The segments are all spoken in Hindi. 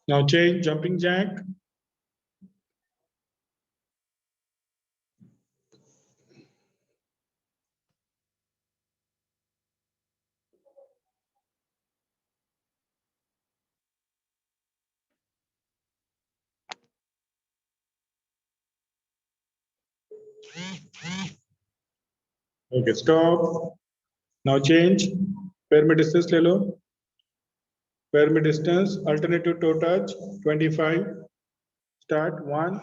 Now change jumping jack. Okay, stop. Now change. पैर में distance ले लो. पैर में distance. Alternative toe touch. 25. Start. 1,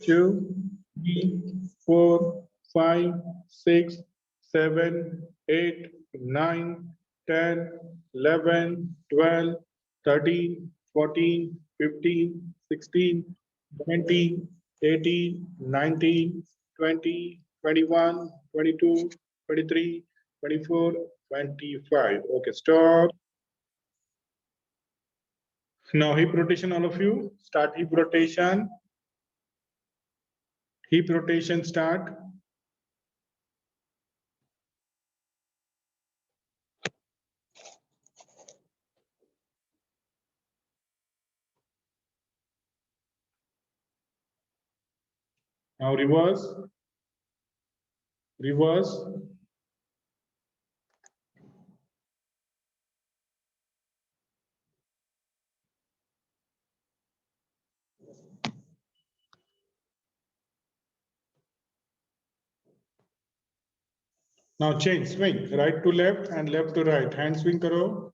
2, 3, 4, 5, 6, 7, 8, 9, 10, 11, 12, 13, 14, 15, 16, 17, 18, 19, 20, 21, 22, 23, 24, 25. Okay, stop. Now hip rotation, all of you. Start hip rotation. Hip rotation start. Now reverse. Reverse. Now change, swing, right to left and left to right. Hand swing karo.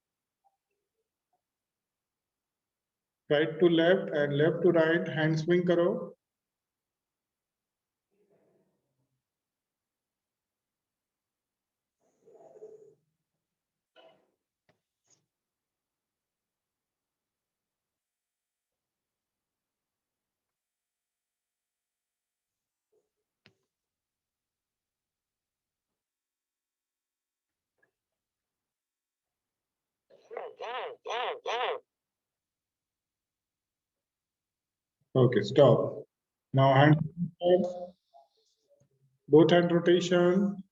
Right to left and left to right. Hand swing karo. Okay, stop. Now hand, both hand rotation.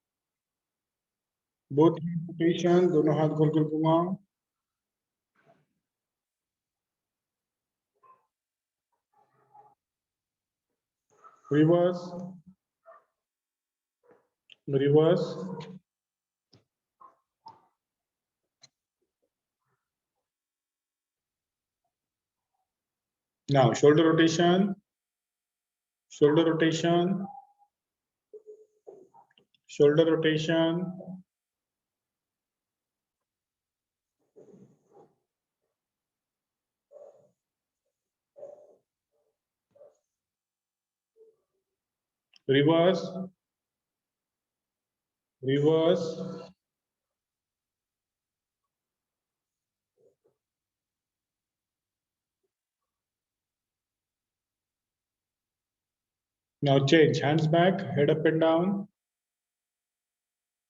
Both hand rotation. दोनों हाथ गोल गोल घुमाओ. Reverse. Reverse. Now shoulder rotation. Shoulder rotation. Shoulder rotation. Reverse. Reverse. Now change, hands back, head up and down.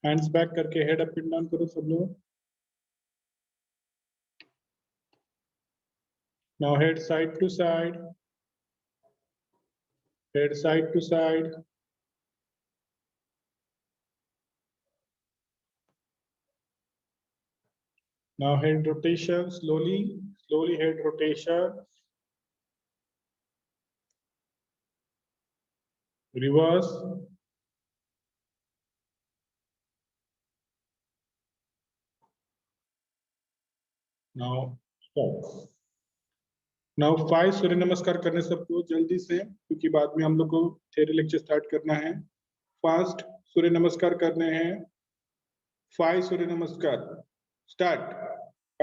Hands back करके head up and down करो सब लोग. Now head side to side. Head side to side. Now head rotation, slowly, slowly head rotation. Reverse. Now stop. Now 5 सूर्य नमस्कार करने सबको जल्दी से, क्योंकि बाद में हम लोग को थ्योरी लेक्चर स्टार्ट करना है. फास्ट सूर्य नमस्कार करने हैं. 5 सूर्य नमस्कार. स्टार्ट.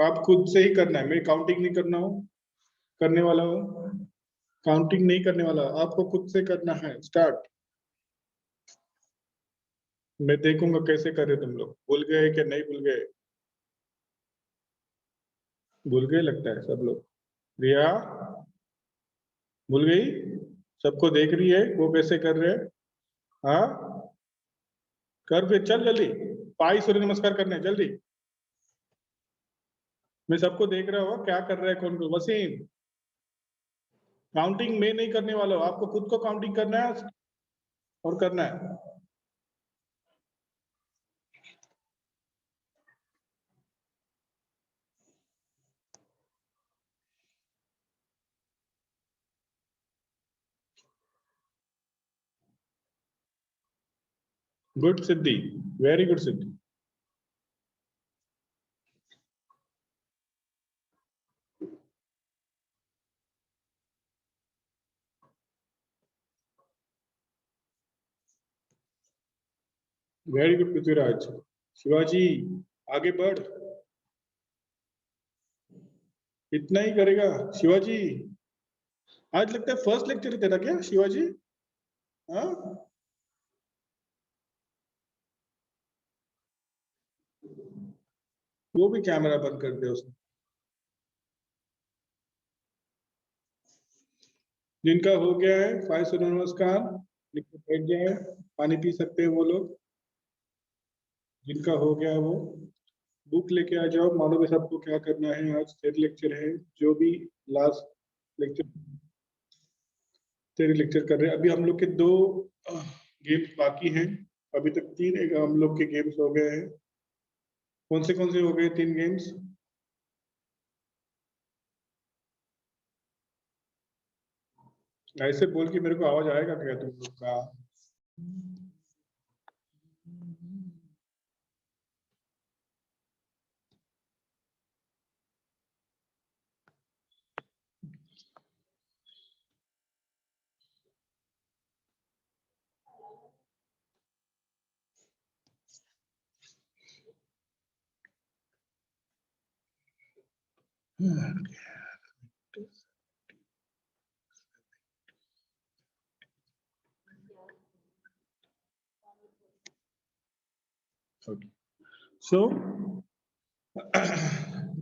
आप खुद से ही करना है, मैं काउंटिंग नहीं करने वाला हूँ. काउंटिंग नहीं करने वाला, आपको खुद से करना है. स्टार्ट. मैं देखूंगा कैसे कर रहे तुम लोग. भूल गए कि नहीं भूल गए? भूल गए लगता है सब लोग. रिया भूल गई? सबको देख रही है वो कैसे कर रहे हैं? हाँ कर, फिर चल जल्दी. 5 सूर्य नमस्कार करने जल्दी. मैं सबको देख रहा हूँ क्या कर रहा है कौन को. वसीम काउंटिंग में नहीं करने वाला हूँ, आपको खुद को काउंटिंग करना है और करना है. Good Siddhi, very good Siddhi. Very good Prithviraj. Shivaji आगे बढ़, इतना ही करेगा शिवाजी। आज लगता है फर्स्ट लेक्चर तेरा क्या शिवाजी? हाँ, वो भी कैमरा बंद कर दे उसने। जिनका हो गया है 5 सूर्य नमस्कार लिख के बैठ जाए, पानी पी सकते हैं वो लोग। जिनका हो गया है वो बुक लेके आ जाओ, मालूम है सबको क्या करना है। आज तेरे लेक्चर है, जो भी लास्ट लेक्चर तेरे लेक्चर कर रहे हैं। अभी हम लोग के 2 गेम्स बाकी हैं, अभी तक 3 हम लोग के गेम्स हो गए हैं। कौन से हो गए 3 गेम्स? ऐसे बोल के मेरे को आवाज आएगा क्या तुम लोग का? सो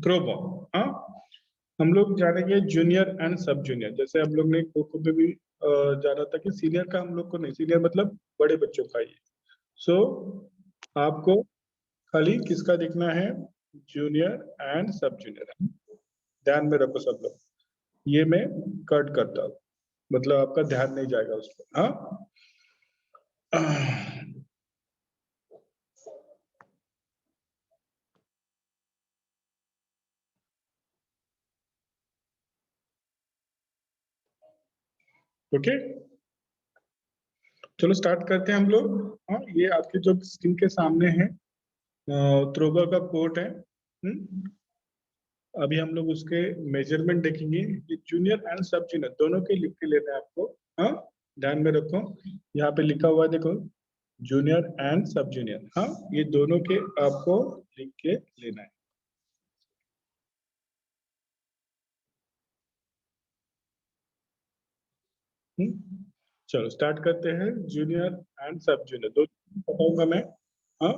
थ्रोबॉल, हाँ हम लोग जानेंगे जूनियर एंड सब जूनियर। जैसे हम लोग ने खो खो में भी जाना था कि सीनियर का हम लोग को नहीं, सीनियर मतलब बड़े बच्चों का ही। सो आपको खाली किसका देखना है? जूनियर एंड सब जूनियर। ध्यान में रखो सब लोग, ये मैं कट करता हूँ, मतलब आपका ध्यान नहीं जाएगा उस पर। हाँ ओके, चलो स्टार्ट करते हैं हम लोग। हाँ ये आपके जो स्क्रीन के सामने है थ्रोबॉल का कोर्ट है। अभी हम लोग उसके मेजरमेंट देखेंगे। ये जूनियर एंड सब जूनियर दोनों के लिख के लेना है आपको। हाँ ध्यान में रखो, यहाँ पे लिखा हुआ है देखो, जूनियर एंड सब जूनियर। हाँ ये दोनों के आपको लिख के लेना है। चलो स्टार्ट करते हैं। जूनियर एंड सब जूनियर दो बताऊंगा मैं। हाँ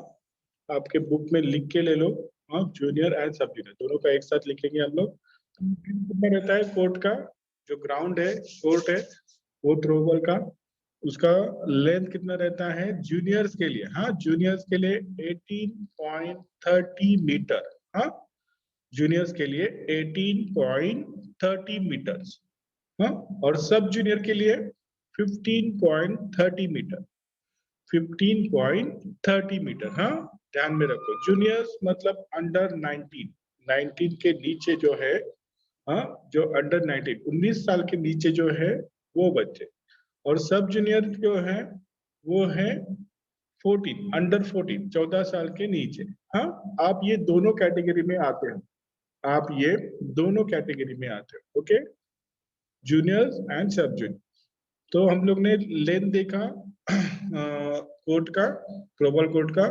आपके बुक में लिख के ले लो। हाँ जूनियर एंड सब जूनियर दोनों का एक साथ लिखेंगे हम लोग। कितना रहता है कोर्ट का? जो ग्राउंड है, कोर्ट है, वो थ्रोबॉल का, उसका लेंथ कितना रहता है जूनियर्स के लिए? हाँ जूनियर्स के लिए 18.30 मीटर। हाँ जूनियर्स के लिए 18.30 मीटर्स। हाँ और सब जूनियर के लिए 15.30 मीटर। 15.30 मीटर। हाँ ध्यान में रखो, जूनियर्स मतलब अंडर 19, 19 के नीचे जो है। हाँ जो अंडर 19, 19 साल के नीचे जो है वो बच्चे। और सब जूनियर जो है वो है 14, अंडर 14, 14 साल के नीचे। हाँ आप ये दोनों कैटेगरी में आते हैं, आप ये दोनों कैटेगरी में आते हो। ओके, जूनियर्स एंड सब जूनियर। तो हम लोग ने लेंथ देखा कोर्ट का, ग्लोबल कोर्ट का।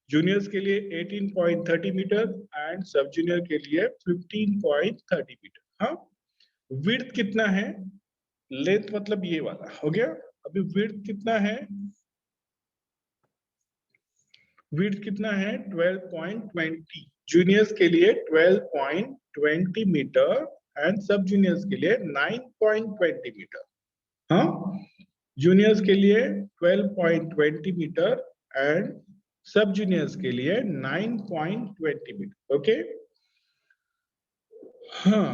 जूनियर्स के लिए 18.30 मीटर एंड सब जूनियर के लिए 15.30 मीटर। हाँ विड्थ कितना है? लेंथ मतलब ये वाला हो गया। अभी विड्थ कितना है? विड्थ कितना है? 12.20। जूनियर्स के लिए 12.20 मीटर एंड सब जूनियर्स के लिए 9.20 मीटर। हाँ जूनियर्स के लिए 12.20 मीटर एंड सब जूनियर्स के लिए 9.20 मीटर। ओके हाँ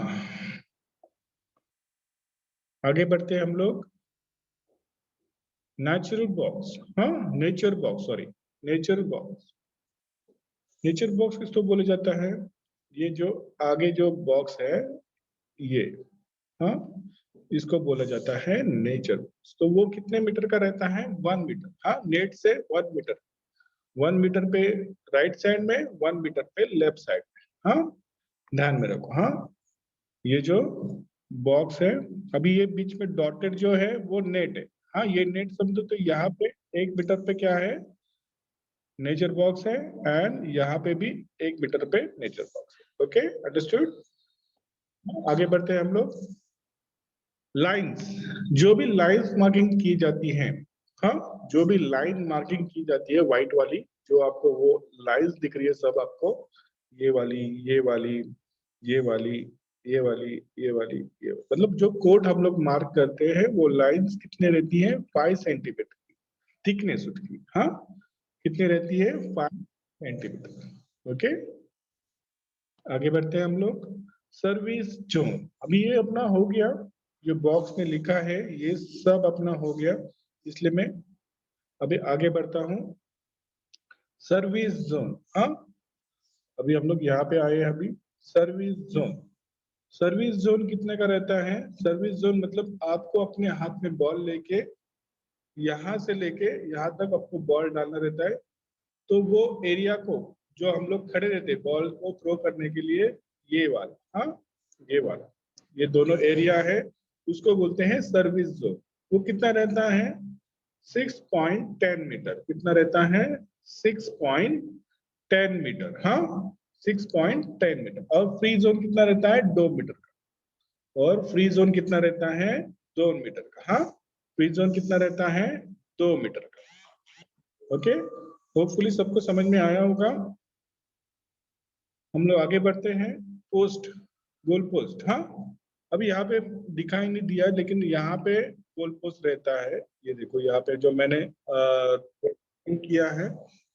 आगे बढ़ते हैं हम लोग। नेचुरल बॉक्स, हाँ nature box, sorry nature box. Nature box किसको बोला जाता है? ये जो आगे जो बॉक्स है ये। हाँ इसको बोला जाता है नेचर बॉक्स। तो वो कितने मीटर का रहता है? 1 मीटर। हाँ, नेट से 1 मीटर, 1 मीटर पे राइट साइड में, 1 मीटर पे लेफ्ट साइड में। हाँ, ध्यान में रखो। हाँ, ये जो बॉक्स है, अभी ये बीच में डॉटेड जो है वो नेट है। हाँ, ये नेट समझो तो यहाँ पे 1 मीटर पे क्या है? नेचर बॉक्स है, एंड यहाँ पे भी 1 मीटर पे नेचर बॉक्स है। Okay, understood. आगे बढ़ते हैं हम लोग। लाइंस, जो भी लाइंस मार्किंग की जाती है, हाँ, जो भी लाइन मार्किंग की जाती है व्हाइट वाली, जो आपको वो लाइंस दिख रही है सब आपको, ये वाली, ये वाली, ये वाली, ये वाली, ये वाली, ये मतलब जो कोड हम लोग मार्क करते हैं वो लाइंस कितने रहती है? 5 सेंटीमीटर की थिकनेस उसकी। हाँ, कितनी रहती है? 5 सेंटीमीटर। ओके, आगे बढ़ते हैं हम लोग। सर्विस जोन, अभी ये अपना हो गया, जो बॉक्स में लिखा है ये सब अपना हो गया, इसलिए मैं अभी आगे बढ़ता हूँ। सर्विस जोन, हाँ, अभी हम लोग यहाँ पे आए हैं अभी। सर्विस जोन, सर्विस जोन कितने का रहता है? सर्विस जोन मतलब आपको अपने हाथ में बॉल लेके यहाँ से लेके यहाँ तक आपको बॉल डालना रहता है। तो वो एरिया को, जो हम लोग खड़े रहते हैं बॉल को थ्रो करने के लिए, ये वाला, हाँ, ये वाला, ये दोनों एरिया है, उसको बोलते हैं सर्विस जोन। वो कितना रहता है? 6.10 मीटर। कितना रहता है? 6.10 मीटर। हाँ, 6.10 मीटर। और फ्री जोन कितना रहता है? 2 मीटर का। और फ्री जोन कितना रहता है? 2 मीटर का। हाँ, फ्री जोन कितना रहता है? 2 मीटर का। ओके, होपफुली सबको समझ में आया होगा। हम लोग आगे बढ़ते हैं। Post, goal post. हाँ, अभी यहाँ पे दिखाई नहीं दिया, लेकिन यहाँ पे गोल पोस्ट रहता है। ये देखो यहाँ पे जो मैंने किया है,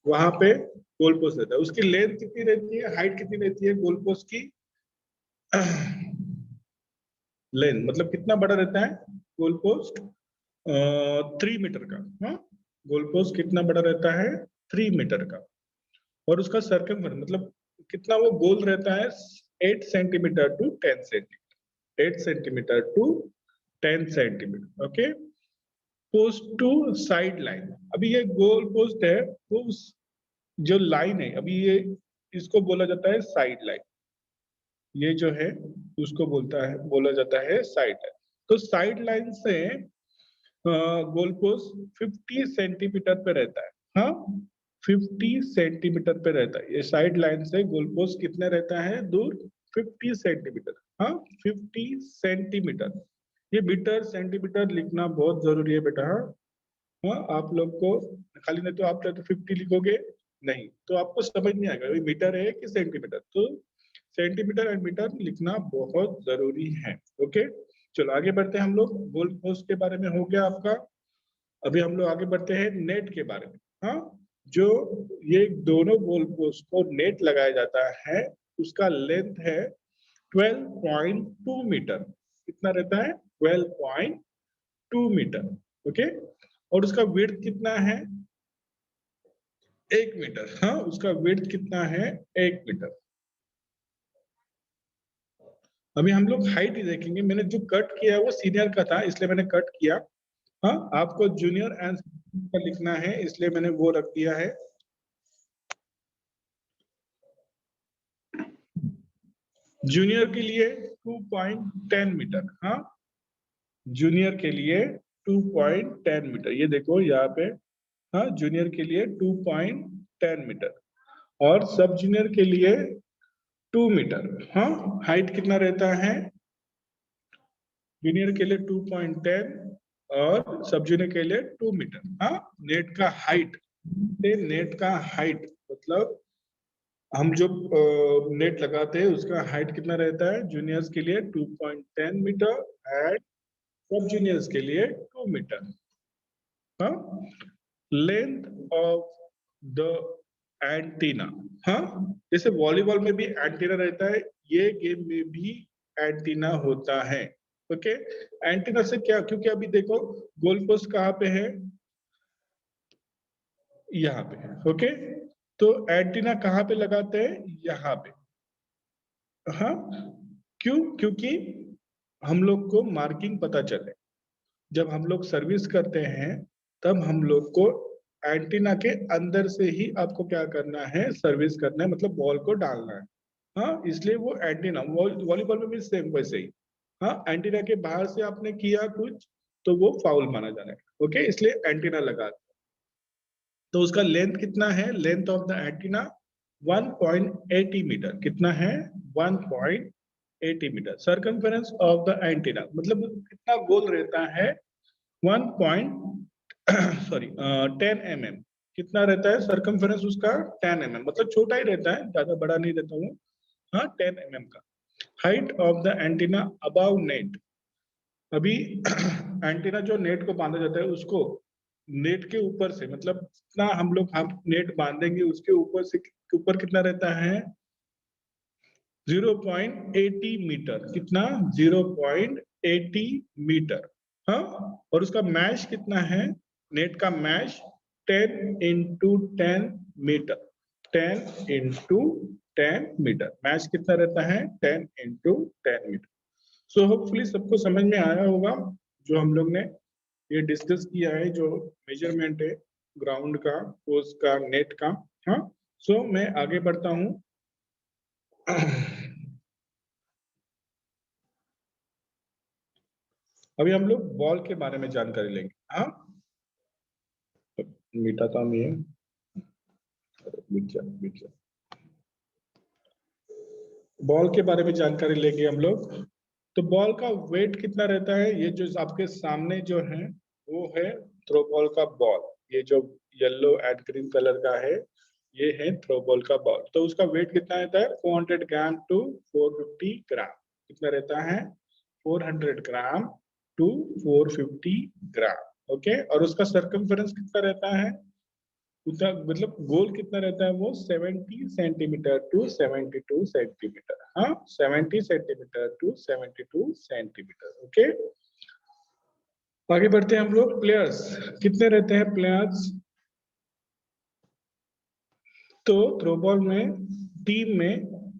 वहां पे गोल पोस्ट रहता है। उसकी लेंथ कितनी रहती है, हाइट कितनी रहती है गोल पोस्ट की? लेंथ मतलब कितना बड़ा रहता है गोल पोस्ट? 3 मीटर का। हाँ, गोल पोस्ट कितना बड़ा रहता है? 3 मीटर का। और उसका सर्कम मतलब कितना वो गोल रहता है? 8 centimetre to 10 centimetre, 8 centimetre to 10 centimetre. Okay, post to side line, अभी ये गोल पोस्ट है, वो जो लाइन है अभी ये, इसको बोला जाता है साइड लाइन। ये जो है उसको बोला जाता है साइड लाइन। तो साइड लाइन से गोल पोस्ट 50 सेंटीमीटर पे रहता है। हाँ, 50 सेंटीमीटर पे रहता है। ये साइड लाइन से गोल पोस्ट कितने रहता है दूर? 50 सेंटीमीटर। हाँ, 50 सेंटीमीटर। ये मीटर सेंटीमीटर लिखना बहुत जरूरी है बेटा। हाँ, आप लोग को खाली, नहीं तो आप चाहे तो 50 लिखोगे, नहीं तो आपको समझ नहीं आएगा ये मीटर है कि सेंटीमीटर। तो सेंटीमीटर एंड मीटर लिखना बहुत जरूरी है। ओके, चलो आगे बढ़ते हैं हम लोग। गोल पोस्ट के बारे में हो गया आपका। अभी हम लोग आगे बढ़ते हैं नेट के बारे में। हाँ, जो ये दोनों गोल पोस्ट को नेट लगाया जाता है, उसका लेंथ है 12.2 मीटर। कितना रहता है? 12.2 मीटर। ओके, और उसका विड्थ कितना है? 1 मीटर। हाँ, उसका विड्थ कितना है? 1 मीटर। अभी हम लोग हाइट ही देखेंगे। मैंने जो कट किया है वो सीनियर का था, इसलिए मैंने कट किया। हाँ, आपको जूनियर एंड का लिखना है, इसलिए मैंने वो रख दिया है। जूनियर के लिए 2.10 मीटर। हाँ, जूनियर के लिए 2.10 मीटर, ये देखो यहाँ पे। हाँ, जूनियर के लिए 2.10 मीटर, और सब जूनियर के लिए 2 मीटर। हाँ, हाइट कितना रहता है जूनियर के लिए? 2.10, और सब जूनियर के लिए 2 मीटर। हाँ, नेट का हाइट, नेट का हाइट मतलब हम जो नेट लगाते हैं उसका हाइट कितना रहता है? जूनियर्स के लिए 2.10 मीटर, एंड सब जूनियर्स के लिए 2 मीटर। हाँ, लेंथ ऑफ द एंटीना। हाँ, जैसे वॉलीबॉल में भी एंटीना रहता है, ये गेम में भी एंटीना होता है। ओके, एंटीना से क्या, क्योंकि अभी देखो गोल पोस्ट कहाँ पे है? यहाँ पे। ओके, तो एंटीना कहाँ पे लगाते हैं? यहाँ पे। हाँ, क्यों? क्योंकि हम लोग को मार्किंग पता चले। जब हम लोग सर्विस करते हैं तब हम लोग को एंटीना के अंदर से ही आपको क्या करना है, सर्विस करना है, मतलब बॉल को डालना है। हाँ, इसलिए वो एंटीना, वॉलीबॉल में भी सेम वैसे ही। हाँ, एंटीना के बाहर से आपने किया कुछ तो वो फाउल माना जाएगा। ओके, इसलिए एंटीना लगा। तो उसका लेंथ कितना है, length of the antenna 1.80 metre. कितना है, 1.80 metre. Circumference of the antenna मतलब कितना गोल रहता है, 1 सॉरी 10 mm। कितना रहता है सर्कमफेरेंस उसका, 10 mm, मतलब छोटा ही रहता है, ज्यादा बड़ा नहीं रहता हूँ। हाँ, 10 mm का। Height of the antenna about net. अभी एंटीना जो नेट को बांधा जाता है उसको नेट के ऊपर से, मतलब जितना हम नेट बांधेंगे उसके ऊपर से, ऊपर कितना रहता है, 0.80 मीटर। कितना, 0.80 मीटर। हाँ, और उसका मैश कितना है, नेट का मैश 10 × 10 मीटर। 10 × 10 मीटर मैच कितना रहता है, 10 × 10 मीटर। सो होपफुली सबको समझ में आया होगा जो हम लोग ने ये डिस्कस किया है, जो मेजरमेंट है ग्राउंड का, उसका नेट का। हाँ, सो मैं आगे बढ़ता हूँ। अभी हम लोग बॉल के बारे में जानकारी लेंगे। हाँ, मीठा तो हम ये बॉल के बारे में जानकारी लेंगे हम लोग। तो बॉल का वेट कितना रहता है, ये जो आपके सामने जो है वो है थ्रो बॉल का बॉल। ये जो येलो एंड ग्रीन कलर का है ये है थ्रो बॉल का बॉल। तो उसका वेट कितना रहता है, 400 ग्राम टू 450 ग्राम। कितना रहता है, 400 ग्राम टू 450 ग्राम। ओके, और उसका सर्कमफेरेंस कितना रहता है, उतना मतलब गोल कितना रहता है वो, 70 सेंटीमीटर टू 72 सेंटीमीटर। हाँ, 70 सेंटीमीटर टू 72 सेंटीमीटर। ओके, आगे बढ़ते हैं हम लोग। प्लेयर्स कितने रहते हैं, प्लेयर्स। तो थ्रोबॉल में टीम में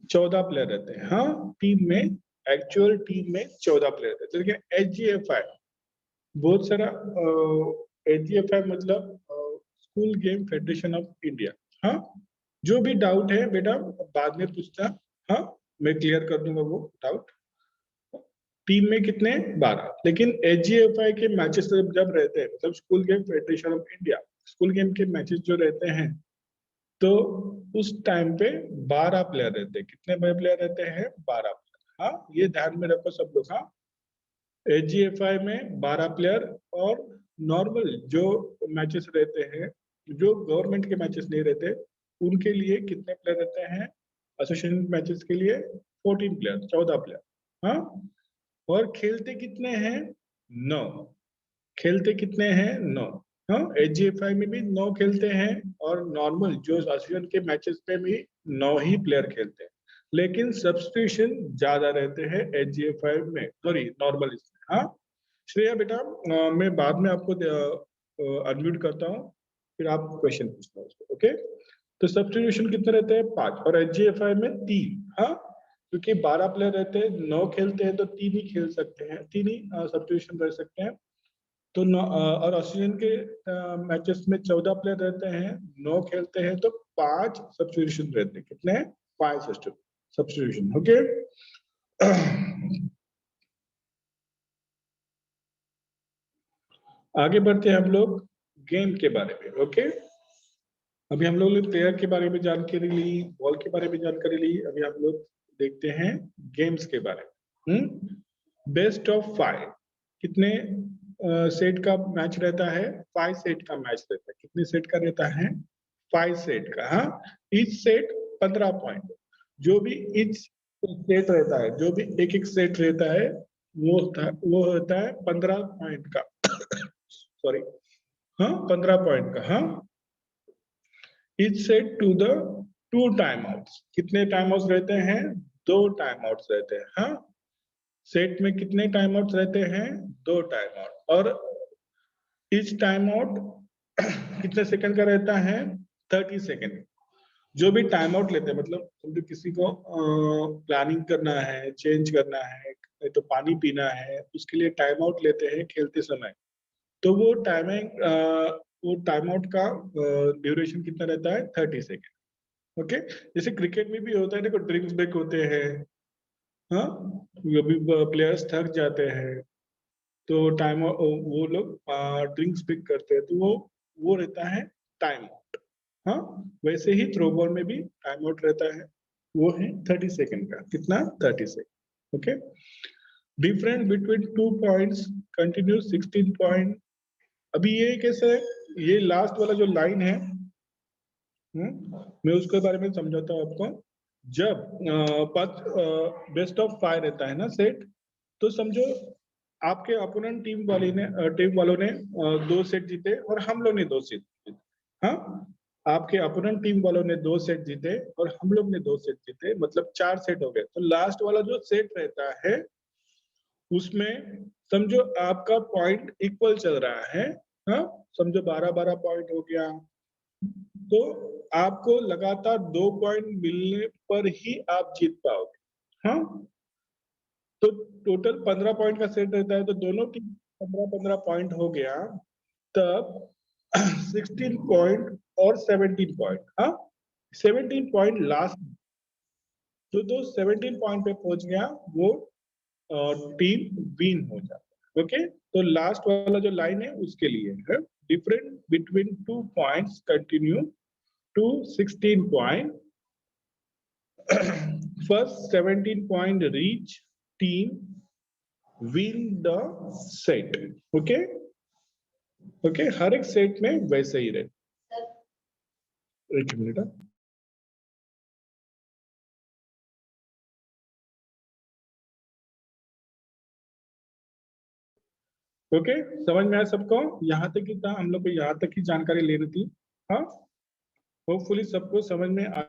14 प्लेयर रहते हैं। हाँ, टीम में, एक्चुअल टीम में 14 प्लेयर रहते हैं। लेकिन HGFI बहुत सारा, HGFI मतलब school game federation of India. हाँ, जो भी डाउट है बेटा बाद में पूछना। हाँ, मैं क्लियर कर दूंगा वो डाउट। टीम में कितने, 12। लेकिन HGFI के मैचेस जब रहते हैं, मतलब school game federation of India, school game के मैचेस जो रहते हैं तो उस टाइम पे 12 प्लेयर रहते हैं। कितने प्लेयर रहते हैं, 12 प्लेयर। हाँ, ये ध्यान में रखो सब लोग। हाँ, HGFI में 12 प्लेयर। और नॉर्मल जो मैचेस रहते हैं, जो गवर्नमेंट के मैचेस नहीं रहते, उनके लिए कितने प्लेयर रहते हैं, एसोसिएशन मैचेस के लिए 14 प्लेयर, 14 प्लेयर। हाँ, और खेलते कितने हैं, 9। खेलते कितने हैं, 9। हाँ, HGFI में भी 9 खेलते हैं, और नॉर्मल जो एसोसिएशन के मैचेस में भी 9 ही प्लेयर खेलते हैं। लेकिन सब्स्टिट्यूशन ज्यादा रहते हैं HGFI में, सॉरी नॉर्मल इसमें। हाँ, श्रेया बेटा, मैं बाद में आपको अनम्यूट करता हूँ, फिर आप क्वेश्चन पूछना उसको। ओके, तो सब्स्टिट्यूशन कितने रहते हैं, 5, और HGFI में 3। हाँ, क्योंकि 12 प्लेयर रहते हैं, 9 खेलते हैं तो 3 ही खेल सकते हैं, 3 ही सब्स्टिट्यूशन रह सकते हैं। तो और ऑस्ट्रेलियन के मैचेस में 14 प्लेयर रहते हैं, 9 खेलते हैं तो 5 सब्स्टिट्यूशन रहते हैं। कितने, 5 सब्स्टिट्यूशन। ओके, आगे बढ़ते हैं हम लोग गेम के बारे में। ओके, अभी हम लोग ने प्लेयर के बारे में जानकारी ली, बॉल के बारे में जानकारी ली, अभी हम लोग देखते हैं गेम्स के बारे में। बेस्ट ऑफ 5 कितने सेट का मैच रहता है, 5 सेट का मैच रहता है। कितने सेट का रहता है, 5 सेट का। हाँ, ईच सेट 15 पॉइंट। जो भी ईच सेट रहता है, जो भी एक एक सेट रहता है वो होता है 15 पॉइंट का। सॉरी, हाँ, 15 पॉइंट का। हाँ, is set to the 2 time outs. कितने टाइम आउट्स रहते हैं, 2 टाइम आउट्स रहते हैं। हाँ, सेट में कितने टाइम आउट्स रहते हैं, 2 टाइम आउट। और इच टाइम आउट कितने सेकंड का रहता है, 30 सेकंड। जो भी टाइम आउट लेते हैं, मतलब समझो किसी को प्लानिंग करना है, चेंज करना है, नहीं तो पानी पीना है, उसके लिए टाइम आउट लेते हैं खेलते समय, तो वो टाइम आउट का ड्यूरेशन कितना रहता है 30 सेकेंड। ओके, जैसे क्रिकेट में भी होता है, देखो ड्रिंक्स ब्रेक होते हैं, हाँ, अभी प्लेयर्स थक जाते हैं तो टाइम वो लोग ड्रिंक्स ब्रेक करते हैं, तो वो रहता है टाइम आउट। हाँ, वैसे ही थ्रो बॉल में भी टाइम आउट रहता है, वो है 30 सेकेंड का, कितना 30 second. Okay, difference between 2 points continue 16 point. अभी ये कैसे है, ये लास्ट वाला जो लाइन है, मैं उसके बारे में समझाता हूँ आपको। जब बेस्ट ऑफ 5 रहता है ना सेट, तो समझो आपके अपोनेंट टीम वालों ने 2 सेट जीते और हम लोग ने 2 सेट जीते। हाँ, आपके अपोनेंट टीम वालों ने 2 सेट जीते और हम लोग ने 2 सेट जीते, मतलब 4 सेट हो गए। तो लास्ट वाला जो सेट रहता है उसमें समझो आपका पॉइंट इक्वल चल रहा है। हाँ, समझो 12-12 पॉइंट हो गया, तो आपको लगातार 2 पॉइंट मिलने पर ही आप जीत पाओगे। हाँ, तो टोटल 15 पॉइंट का सेट रहता है, तो दोनों टीम 15-15 पॉइंट हो गया, तब 16 पॉइंट और 17 पॉइंट। हाँ, 17 पॉइंट लास्ट, जो 17 पॉइंट पे पहुंच गया वो टीम विन हो जाता है। ओके, तो लास्ट वाला जो लाइन है उसके लिए है, different between 2 points continue to 16 point, first 17 point reach team win the set. Okay, okay, हर एक सेट में वैसे ही रहे। एक मिनट, ओके, समझ में आया सबको? यहाँ तक ही था, हम लोग को यहाँ तक ही जानकारी लेनी थी। हाँ, होपफुली सबको समझ में आ